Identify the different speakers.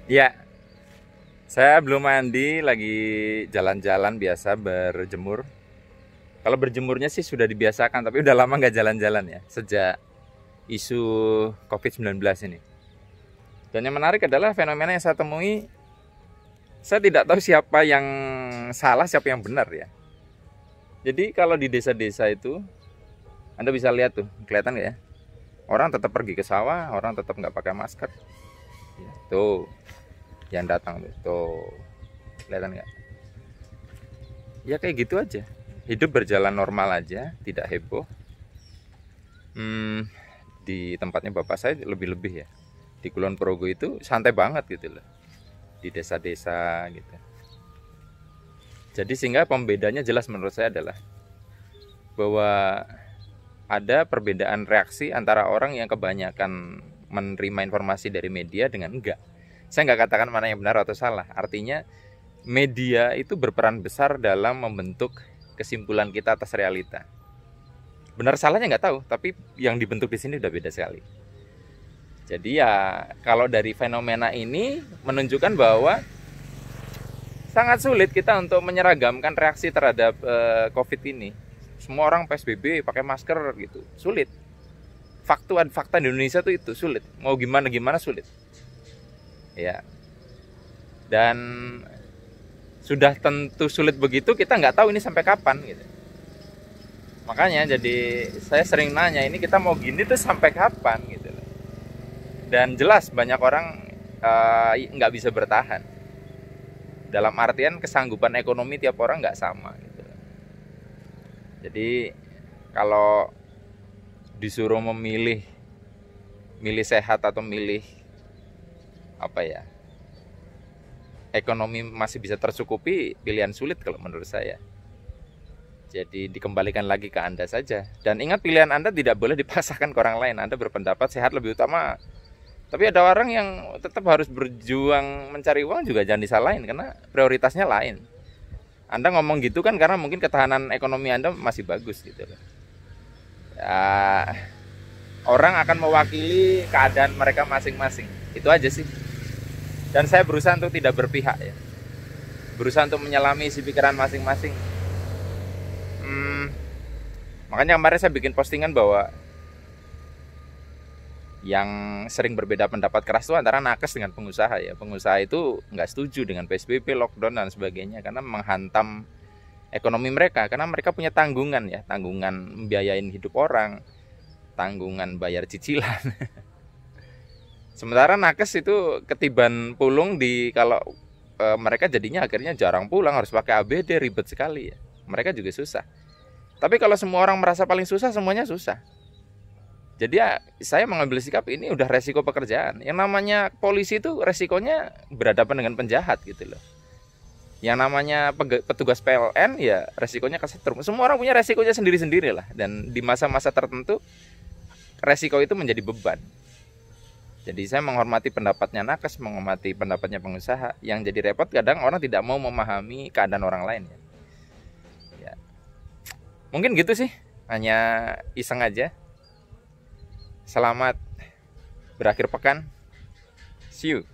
Speaker 1: Ya, saya belum mandi, lagi jalan-jalan biasa berjemur. Kalau berjemurnya sih sudah dibiasakan, tapi udah lama nggak jalan-jalan ya, sejak isu COVID-19 ini. Dan yang menarik adalah fenomena yang saya temui, saya tidak tahu siapa yang salah, siapa yang benar ya. Jadi kalau di desa-desa itu, Anda bisa lihat tuh, kelihatan nggak ya? Orang tetap pergi ke sawah, orang tetap nggak pakai masker. Ya, tuh, yang datang tuh, kelihatan nggak? Ya kayak gitu aja. Hidup berjalan normal aja, tidak heboh. Di tempatnya bapak saya lebih-lebih ya. Di Kulon Progo itu santai banget gitu loh. Di desa-desa gitu. Jadi sehingga pembedanya jelas menurut saya adalah bahwa ada perbedaan reaksi antara orang yang kebanyakan menerima informasi dari media dengan enggak. Saya nggak katakan mana yang benar atau salah. Artinya media itu berperan besar dalam membentuk kesimpulan kita atas realita. Benar salahnya nggak tahu, tapi yang dibentuk di sini udah beda sekali. Jadi ya kalau dari fenomena ini menunjukkan bahwa sangat sulit kita untuk menyeragamkan reaksi terhadap COVID ini. Semua orang PSBB pakai masker gitu, sulit. Fakta di Indonesia tuh itu sulit. Mau gimana sulit. Ya. Dan sudah tentu sulit begitu, kita nggak tahu ini sampai kapan gitu. Makanya jadi saya sering nanya, ini kita mau gini tuh sampai kapan gitu. Dan jelas banyak orang nggak bisa bertahan. Dalam artian kesanggupan ekonomi tiap orang nggak sama gitu. Jadi kalau disuruh milih sehat atau milih apa ya, ekonomi masih bisa tercukupi, pilihan sulit kalau menurut saya. Jadi dikembalikan lagi ke Anda saja. Dan ingat, pilihan Anda tidak boleh dipaksakan ke orang lain. Anda berpendapat sehat lebih utama. Tapi ada orang yang tetap harus berjuang mencari uang, juga jangan disalahin karena prioritasnya lain. Anda ngomong gitu kan karena mungkin ketahanan ekonomi Anda masih bagus gitu loh. Ya, orang akan mewakili keadaan mereka masing-masing. Itu aja sih. Dan saya berusaha untuk tidak berpihak ya. Berusaha untuk menyelami isi pikiran masing-masing. Makanya kemarin saya bikin postingan bahwa yang sering berbeda pendapat keras itu antara nakes dengan pengusaha ya. Pengusaha itu nggak setuju dengan PSBB, lockdown dan sebagainya karena menghantam ekonomi mereka, karena mereka punya tanggungan ya, tanggungan membiayain hidup orang, tanggungan bayar cicilan. Sementara nakes itu ketiban pulung di kalau mereka jadinya akhirnya jarang pulang, harus pakai ABD, ribet sekali ya. Mereka juga susah. Tapi kalau semua orang merasa paling susah, semuanya susah. Jadi ya saya mengambil sikap ini udah resiko pekerjaan. Yang namanya polisi itu resikonya berhadapan dengan penjahat gitu loh. Yang namanya petugas PLN ya resikonya kesetrum. Semua orang punya resikonya sendiri-sendiri lah. Dan di masa-masa tertentu resiko itu menjadi beban. Jadi saya menghormati pendapatnya nakes, menghormati pendapatnya pengusaha. Yang jadi repot kadang orang tidak mau memahami keadaan orang lain ya. Mungkin gitu sih, hanya iseng aja. Selamat berakhir pekan. See you.